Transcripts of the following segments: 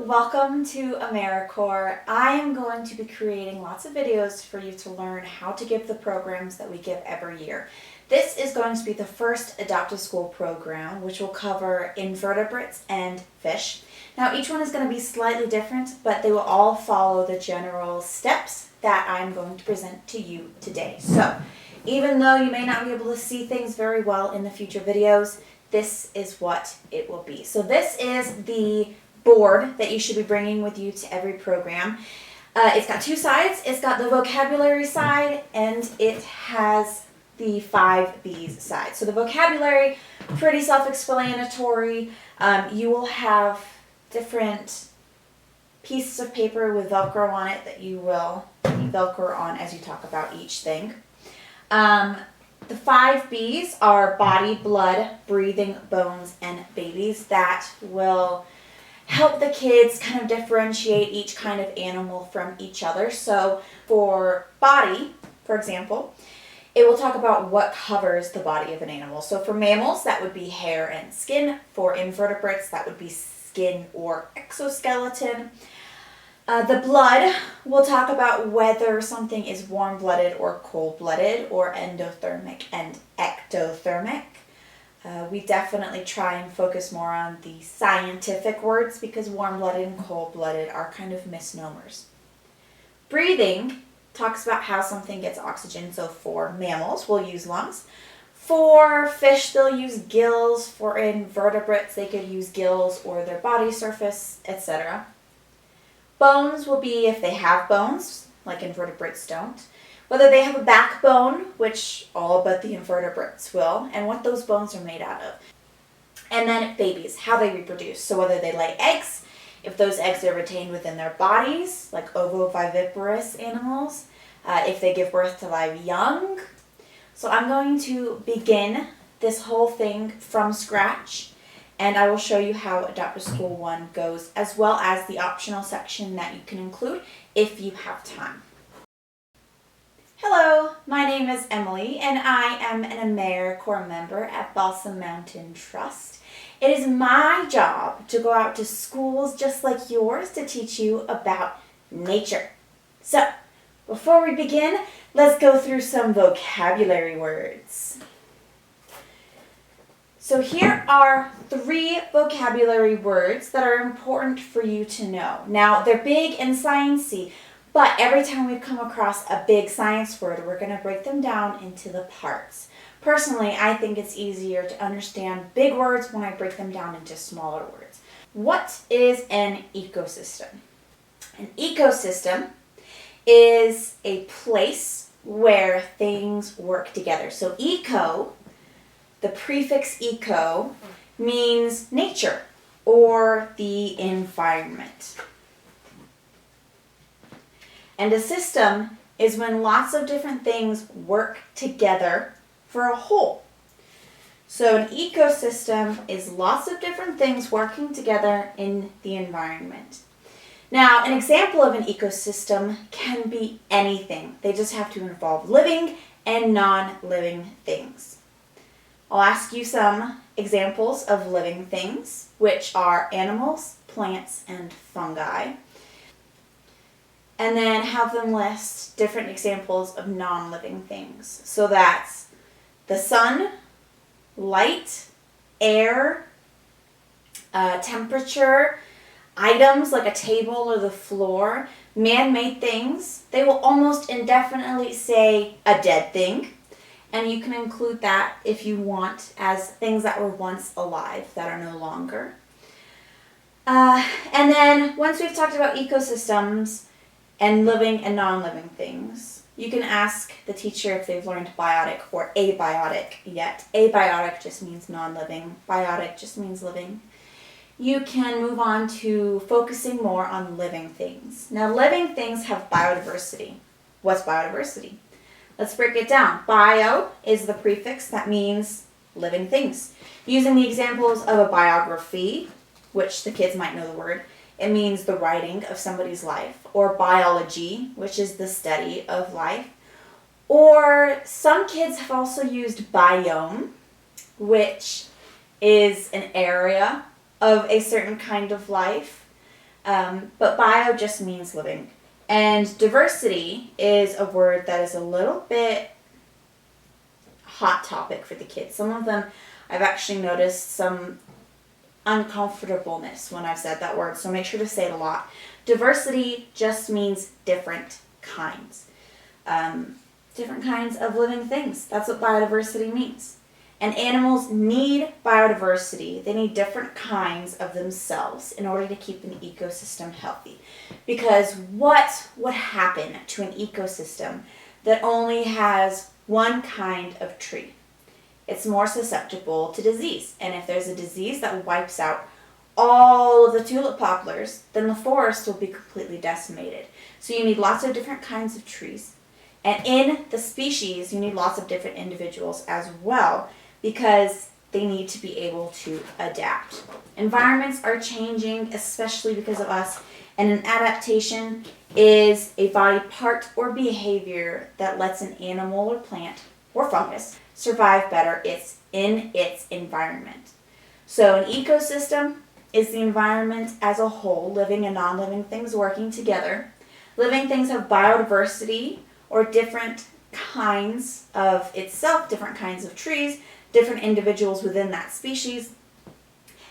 Welcome to AmeriCorps. I am going to be creating lots of videos for you to learn how to give the programs that we give every year. This is going to be the first Adopt a School program, which will cover invertebrates and fish. Now each one is going to be slightly different, but they will all follow the general steps that I'm going to present to you today. So even though you may not be able to see things very well in the future videos, this is what it will be. So this is the board that you should be bringing with you to every program. It's got two sides. It's got the vocabulary side and it has the 5 B's side. So the vocabulary, pretty self-explanatory. You will have different pieces of paper with Velcro on it that you will Velcro on as you talk about each thing. The 5 B's are body, blood, breathing, bones, and babies. That will help the kids kind of differentiate each kind of animal from each other. So for body, for example, it will talk about what covers the body of an animal. So for mammals, that would be hair and skin. For invertebrates, that would be skin or exoskeleton. The blood will talk about whether something is warm-blooded or cold-blooded, or endothermic and ectothermic. We definitely try and focus more on the scientific words because warm-blooded and cold-blooded are kind of misnomers. Breathing talks about how something gets oxygen. So for mammals, we'll use lungs. For fish, they'll use gills. For invertebrates, they could use gills or their body surface, etc. Bones will be if they have bones, like invertebrates don't. Whether they have a backbone, which all but the invertebrates will, and what those bones are made out of. And then babies, how they reproduce. So whether they lay eggs, if those eggs are retained within their bodies, like ovoviviparous animals, if they give birth to live young. So I'm going to begin this whole thing from scratch, and I will show you how Adopt a School 1 goes, as well as the optional section that you can include if you have time. Hello, my name is Emily, and I am an AmeriCorps member at Balsam Mountain Trust. It is my job to go out to schools just like yours to teach you about nature. So, before we begin, let's go through some vocabulary words. So here are 3 vocabulary words that are important for you to know. Now, they're big and sciencey, but every time we come across a big science word, we're going to break them down into the parts. Personally, I think it's easier to understand big words when I break them down into smaller words. What is an ecosystem? An ecosystem is a place where things work together. So eco, the prefix eco, means nature or the environment. And a system is when lots of different things work together for a whole. So an ecosystem is lots of different things working together in the environment. Now, an example of an ecosystem can be anything. They just have to involve living and non-living things. I'll ask you some examples of living things, which are animals, plants, and fungi. And then have them list different examples of non-living things. So that's the sun, light, air, temperature, items like a table or the floor, man-made things. They will almost indefinitely say a dead thing. And you can include that if you want as things that were once alive that are no longer. And then once we've talked about ecosystems, and living and non-living things, you can ask the teacher if they've learned biotic or abiotic yet. Abiotic just means non-living. Biotic just means living. You can move on to focusing more on living things. Now, living things have biodiversity. What's biodiversity? Let's break it down. Bio is the prefix that means living things. Using the examples of a biography, which the kids might know the word, it means the writing of somebody's life, or biology, which is the study of life. Or some kids have also used biome, which is an area of a certain kind of life. But bio just means living. And diversity is a word that is a little bit hot topic for the kids. Some of them, I've actually noticed some uncomfortableness when I've said that word, so make sure to say it a lot. Diversity just means different kinds. Different kinds of living things. That's what biodiversity means. And animals need biodiversity. They need different kinds of themselves in order to keep an ecosystem healthy. Because what would happen to an ecosystem that only has one kind of tree? It's more susceptible to disease. And if there's a disease that wipes out all of the tulip poplars, then the forest will be completely decimated. So you need lots of different kinds of trees. And in the species, you need lots of different individuals as well, because they need to be able to adapt. Environments are changing, especially because of us, and an adaptation is a body part or behavior that lets an animal or plant or fungus survive better. It's in its environment. So an ecosystem is the environment as a whole, living and non-living things working together. Living things have biodiversity, or different kinds of itself, different kinds of trees, different individuals within that species,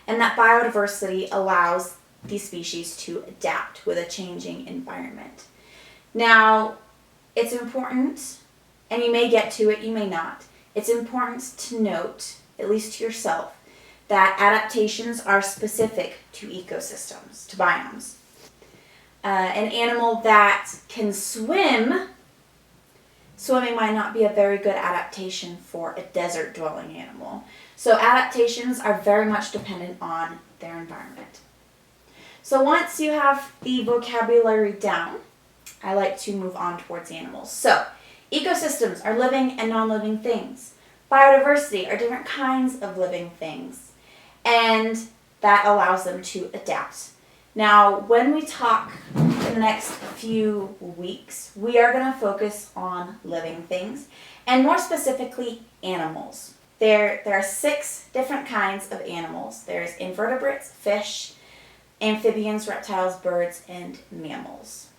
and that biodiversity allows these species to adapt with a changing environment. Now, it's important, and you may get to it, you may not, it's important to note, at least to yourself, that adaptations are specific to ecosystems, to biomes. An animal that can swim, swimming might not be a very good adaptation for a desert-dwelling animal. So adaptations are very much dependent on their environment. So once you have the vocabulary down, I like to move on towards animals. So ecosystems are living and non-living things. Biodiversity are different kinds of living things. And that allows them to adapt. Now, when we talk in the next few weeks, we are going to focus on living things, and more specifically, animals. There are 6 different kinds of animals. There's invertebrates, fish, amphibians, reptiles, birds, and mammals.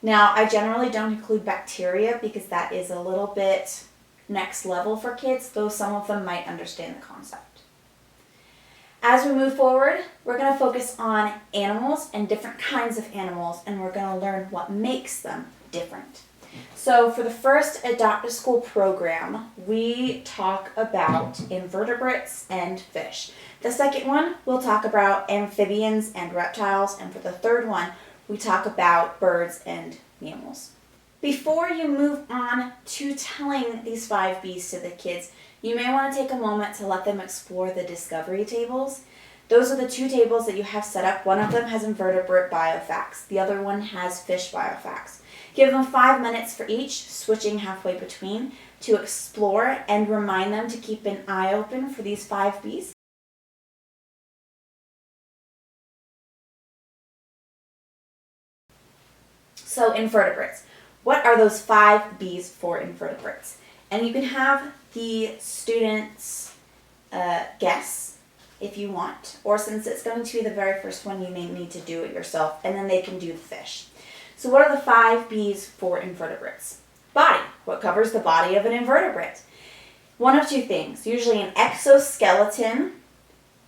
Now, I generally don't include bacteria because that is a little bit next level for kids, though some of them might understand the concept. As we move forward, we're going to focus on animals and different kinds of animals, and we're going to learn what makes them different. So for the first Adopt a School program, we talk about invertebrates and fish. The second one, we'll talk about amphibians and reptiles, and for the third one, we talk about birds and mammals. Before you move on to telling these 5 B's to the kids, you may want to take a moment to let them explore the discovery tables. Those are the 2 tables that you have set up. One of them has invertebrate biofacts. The other one has fish biofacts. Give them 5 minutes for each, switching halfway between, to explore and remind them to keep an eye open for these 5 B's. So invertebrates. What are those 5 B's for invertebrates? And you can have the students guess if you want, or since it's going to be the very first one, you may need to do it yourself, and then they can do the fish. So what are the 5 B's for invertebrates? Body. What covers the body of an invertebrate? One of 2 things, usually an exoskeleton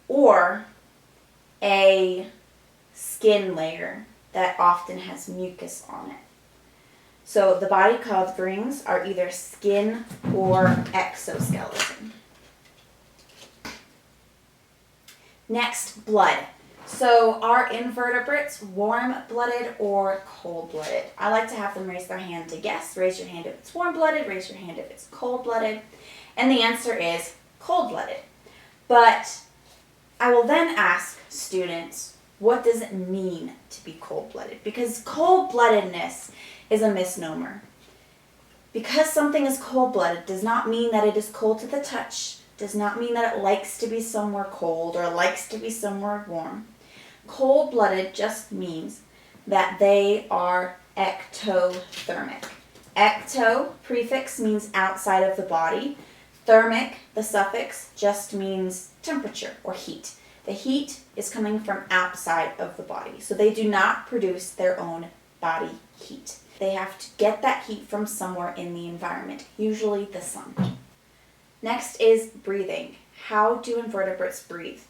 or a skin layer that often has mucus on it. So the body coverings are either skin or exoskeleton. Next, blood. So are invertebrates warm-blooded or cold-blooded? I like to have them raise their hand to guess. Raise your hand if it's warm-blooded, raise your hand if it's cold-blooded. And the answer is cold-blooded. But I will then ask students, what does it mean to be cold-blooded? Because cold-bloodedness is a misnomer. Because something is cold-blooded does not mean that it is cold to the touch, does not mean that it likes to be somewhere cold or likes to be somewhere warm. Cold-blooded just means that they are ectothermic. Ecto prefix means outside of the body. Thermic, the suffix, just means temperature or heat. The heat is coming from outside of the body, so they do not produce their own body heat. They have to get that heat from somewhere in the environment, usually the sun. Next is breathing. How do invertebrates breathe?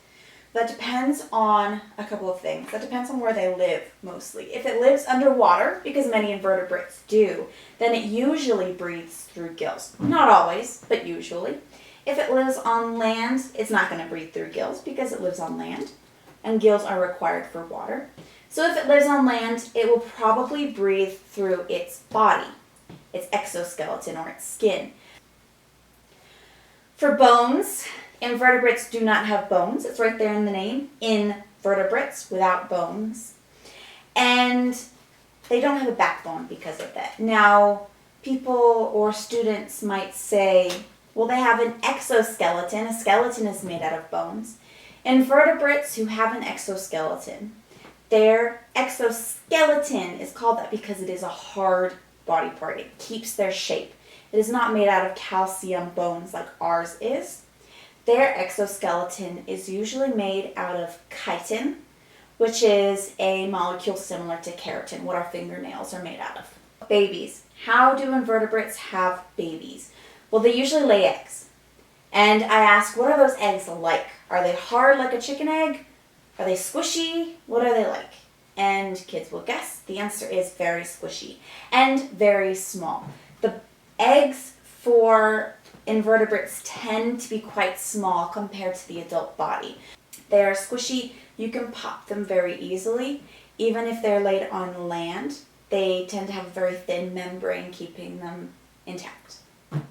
That depends on a couple of things. That depends on where they live, mostly. If it lives underwater, because many invertebrates do, then it usually breathes through gills. Not always, but usually. If it lives on land, it's not going to breathe through gills because it lives on land, and gills are required for water. So if it lives on land, it will probably breathe through its body, its exoskeleton or its skin. For bones, invertebrates do not have bones. It's right there in the name, invertebrates, without bones. And they don't have a backbone because of that. Now, people or students might say, well, they have an exoskeleton. A skeleton is made out of bones. Invertebrates who have an exoskeleton, their exoskeleton is called that because it is a hard body part. It keeps their shape. It is not made out of calcium bones like ours is. Their exoskeleton is usually made out of chitin, which is a molecule similar to keratin, what our fingernails are made out of. Babies. How do invertebrates have babies? Well, they usually lay eggs. And I ask, what are those eggs like? Are they hard like a chicken egg? Are they squishy? What are they like? And kids will guess. The answer is very squishy and very small. The eggs for invertebrates tend to be quite small compared to the adult body. They are squishy. You can pop them very easily. Even if they're laid on land, they tend to have a very thin membrane keeping them intact.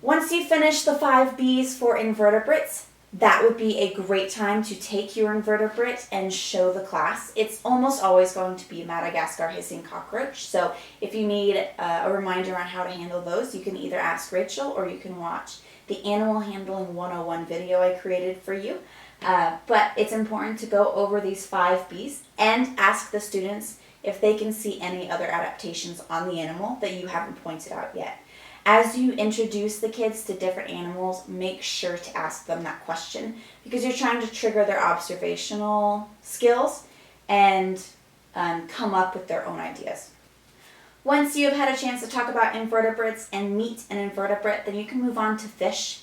Once you finish the 5 B's for invertebrates, that would be a great time to take your invertebrate and show the class. It's almost always going to be a Madagascar hissing cockroach, so if you need a reminder on how to handle those, you can either ask Rachel or you can watch the Animal Handling 101 video I created for you. But it's important to go over these 5 B's and ask the students if they can see any other adaptations on the animal that you haven't pointed out yet. As you introduce the kids to different animals, make sure to ask them that question because you're trying to trigger their observational skills and come up with their own ideas. Once you've had a chance to talk about invertebrates and meet an invertebrate, then you can move on to fish.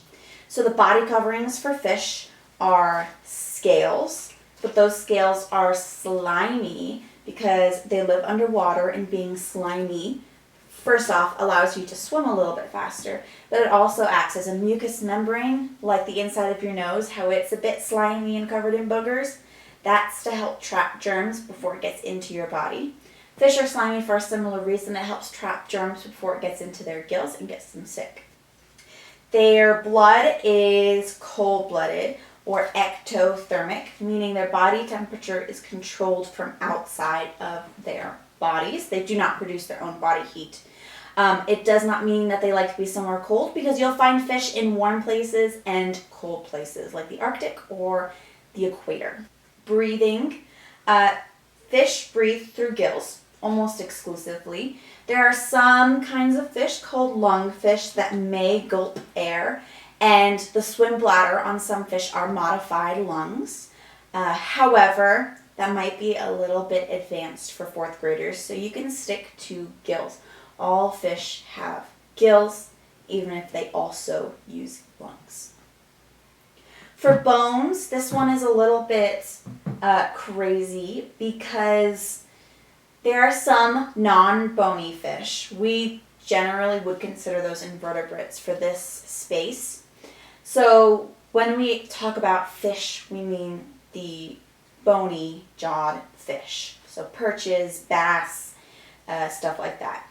So the body coverings for fish are scales, but those scales are slimy because they live underwater, and being slimy, first off, allows you to swim a little bit faster, but it also acts as a mucous membrane, like the inside of your nose, how it's a bit slimy and covered in boogers. That's to help trap germs before it gets into your body. Fish are slimy for a similar reason. It helps trap germs before it gets into their gills and gets them sick. Their blood is cold-blooded or ectothermic, meaning their body temperature is controlled from outside of their bodies. They do not produce their own body heat. It does not mean that they like to be somewhere cold, because you'll find fish in warm places and cold places like the Arctic or the equator. Breathing. Fish breathe through gills almost exclusively. There are some kinds of fish called lungfish that may gulp air, and the swim bladder on some fish are modified lungs. However, that might be a little bit advanced for 4th graders, so you can stick to gills. All fish have gills, even if they also use lungs. For bones, this one is a little bit crazy because there are some non-bony fish. We generally would consider those invertebrates for this space. So when we talk about fish, we mean the bony jawed fish. So perches, bass, stuff like that.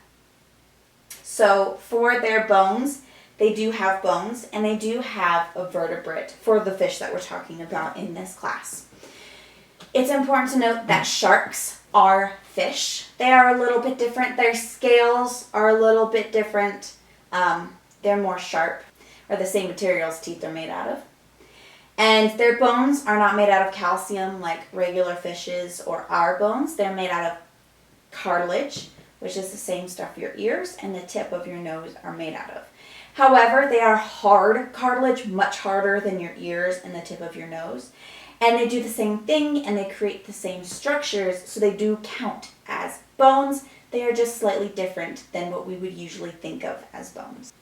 So for their bones, they do have bones, and they do have a vertebrate for the fish that we're talking about in this class. It's important to note that sharks are fish. They are a little bit different. Their scales are a little bit different. They're more sharp, or the same materials teeth are made out of. And their bones are not made out of calcium like regular fishes or our bones. They're made out of cartilage, which is the same stuff your ears and the tip of your nose are made out of. However, they are hard cartilage, much harder than your ears and the tip of your nose. And they do the same thing and they create the same structures, so they do count as bones. They are just slightly different than what we would usually think of as bones.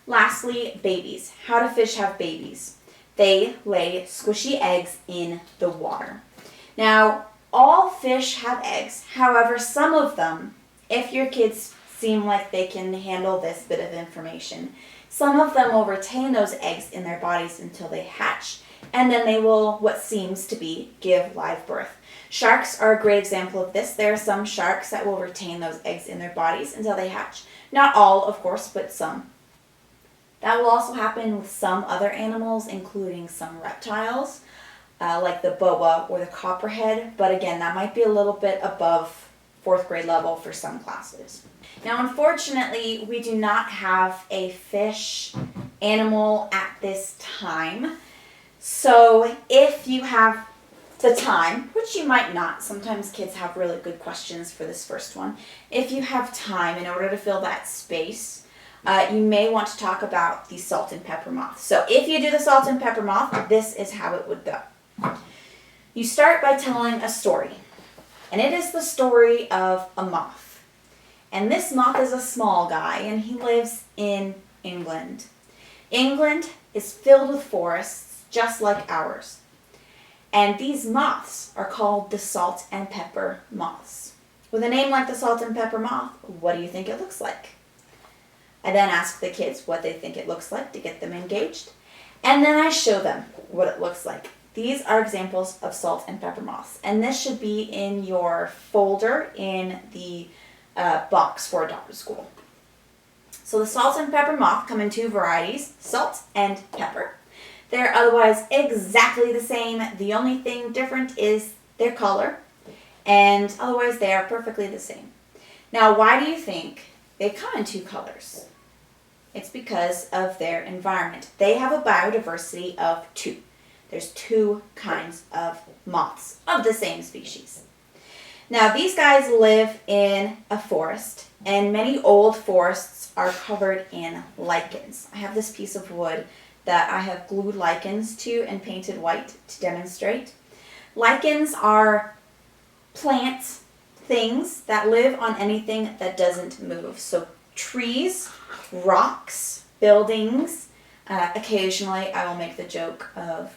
Lastly, babies. How do fish have babies? They lay squishy eggs in the water. Now, all fish have eggs. However, some of them, if your kids seem like they can handle this bit of information, some of them will retain those eggs in their bodies until they hatch, and then they will, what seems to be, give live birth. Sharks are a great example of this. There are some sharks that will retain those eggs in their bodies until they hatch. Not all, of course, but some. That will also happen with some other animals, including some reptiles, like the boa or the copperhead. But again, that might be a little bit above 4th grade level for some classes. Now, unfortunately, we do not have a fish animal at this time. So if you have the time, which you might not, sometimes kids have really good questions for this first one. If you have time in order to fill that space, you may want to talk about the salt and pepper moth. So if you do the salt and pepper moth, this is how it would go. You start by telling a story, and it is the story of a moth. And this moth is a small guy, and he lives in England. England is filled with forests, just like ours. And these moths are called the salt and pepper moths. With a name like the salt and pepper moth, what do you think it looks like? I then ask the kids what they think it looks like to get them engaged. And then I show them what it looks like. These are examples of salt and pepper moths. And this should be in your folder in the box for Adopted School. So the salt and pepper moth come in 2 varieties, salt and pepper. They're otherwise exactly the same. The only thing different is their color, and otherwise they are perfectly the same. Now, why do you think they come in 2 colors? It's because of their environment. They have a biodiversity of 2. There's 2 kinds of moths of the same species. Now, these guys live in a forest, and many old forests are covered in lichens. I have this piece of wood that I have glued lichens to and painted white to demonstrate. Lichens are plant things that live on anything that doesn't move. So trees, rocks, buildings. Occasionally I will make the joke of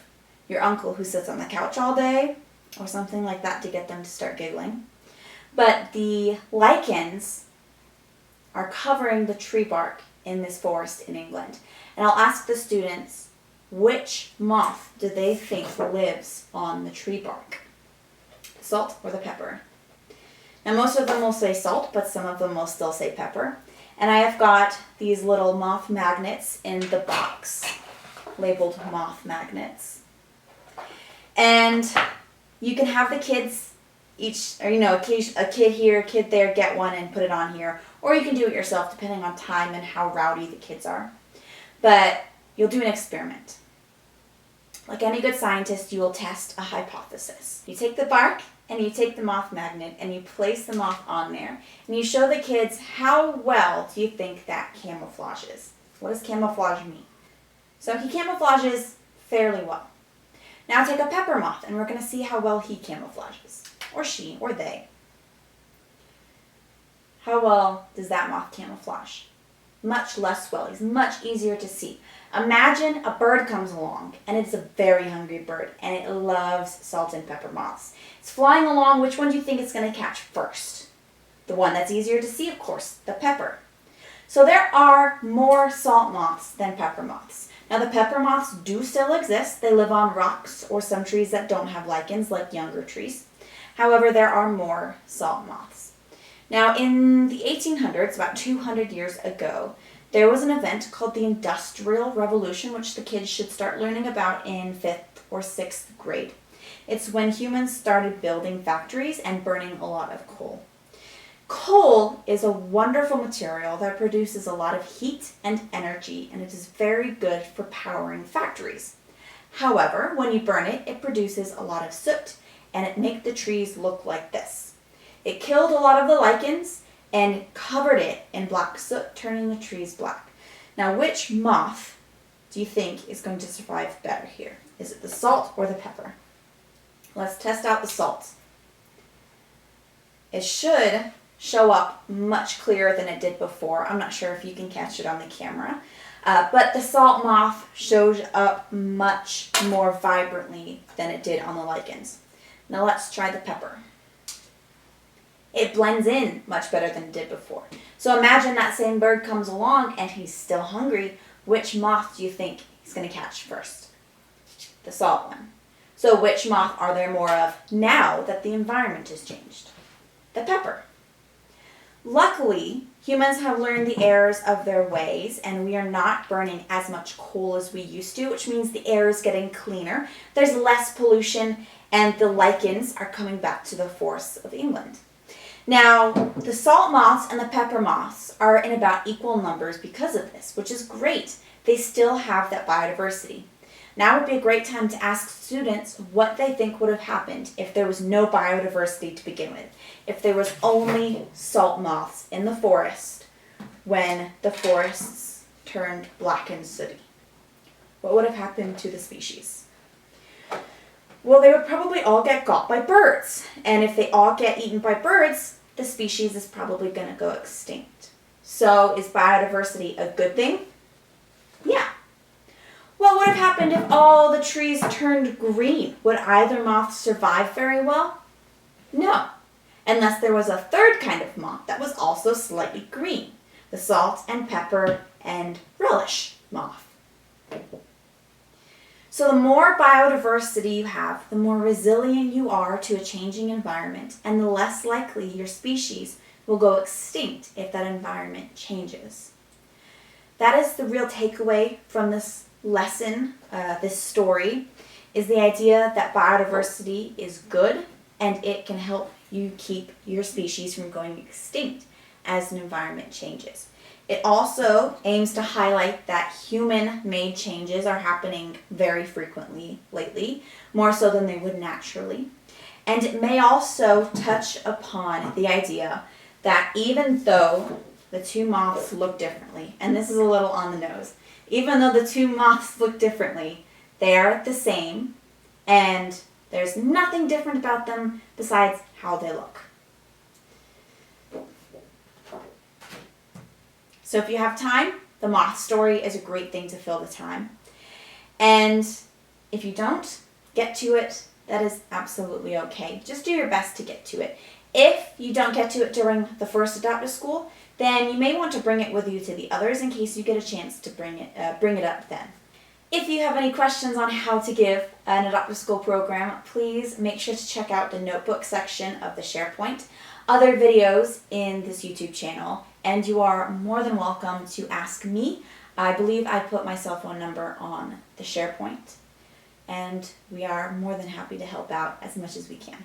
your uncle who sits on the couch all day or something like that to get them to start giggling. But the lichens are covering the tree bark in this forest in England. And I'll ask the students, which moth do they think lives on the tree bark? The salt or the pepper? Now, most of them will say salt, but some of them will still say pepper. And I have got these little moth magnets in the box, labeled moth magnets. And you can have the kids each, or a kid here, a kid there, get one and put it on here. Or you can do it yourself, depending on time and how rowdy the kids are. But you'll do an experiment. Like any good scientist, you will test a hypothesis. You take the bark and you take the moth magnet and you place the moth on there. And you show the kids how well do you think that camouflages. What does camouflage mean? So he camouflages fairly well. Now take a pepper moth and we're going to see how well he camouflages. Or she, or they. How well does that moth camouflage? Much less well. He's much easier to see. Imagine a bird comes along, and it's a very hungry bird, and it loves salt and pepper moths. It's flying along. Which one do you think it's going to catch first? The one that's easier to see, of course, the pepper. So there are more salt moths than pepper moths. Now the pepper moths do still exist. They live on rocks or some trees that don't have lichens, like younger trees. However, there are more salt moths. Now, in the 1800s, about 200 years ago, there was an event called the Industrial Revolution, which the kids should start learning about in 5th or 6th grade. It's when humans started building factories and burning a lot of coal. Coal is a wonderful material that produces a lot of heat and energy, and it is very good for powering factories. However, when you burn it, it produces a lot of soot, and it makes the trees look like this. It killed a lot of the lichens and covered it in black soot, turning the trees black. Now, which moth do you think is going to survive better here? Is it the salt or the pepper? Let's test out the salt. It should show up much clearer than it did before. I'm not sure if you can catch it on the camera. But the salt moth shows up much more vibrantly than it did on the lichens. Now let's try the pepper. It blends in much better than it did before. So imagine that same bird comes along and he's still hungry. Which moth do you think he's going to catch first? The salt one. So which moth are there more of now that the environment has changed? The pepper. Luckily, humans have learned the errors of their ways, and we are not burning as much coal as we used to, which means the air is getting cleaner. There's less pollution, and the lichens are coming back to the forests of England. Now, the salt moths and the pepper moths are in about equal numbers because of this, which is great. They still have that biodiversity. Now would be a great time to ask students what they think would have happened if there was no biodiversity to begin with, if there was only salt moths in the forest when the forests turned black and sooty. What would have happened to the species? Well, they would probably all get got by birds, and if they all get eaten by birds, the species is probably going to go extinct. So is biodiversity a good thing? Yeah. What would have happened if all the trees turned green? Would either moth survive very well? No, unless there was a third kind of moth that was also slightly green, the salt and pepper and relish moth. So the more biodiversity you have, the more resilient you are to a changing environment, and the less likely your species will go extinct if that environment changes. That is the real takeaway from this lesson, this story, is the idea that biodiversity is good and it can help you keep your species from going extinct as an environment changes. It also aims to highlight that human-made changes are happening very frequently lately, more so than they would naturally. And it may also touch upon the idea that even though the two moths look differently, and this is a little on the nose, even though the two moths look differently, they are the same, and there's nothing different about them besides how they look. So if you have time, the moth story is a great thing to fill the time. And if you don't get to it, that is absolutely okay. Just do your best to get to it. If you don't get to it during the first Adopt a School, then you may want to bring it with you to the others in case you get a chance to bring it up then. If you have any questions on how to give an Adopt a School program, please make sure to check out the notebook section of the SharePoint, other videos in this YouTube channel, and you are more than welcome to ask me. I believe I put my cell phone number on the SharePoint, and we are more than happy to help out as much as we can.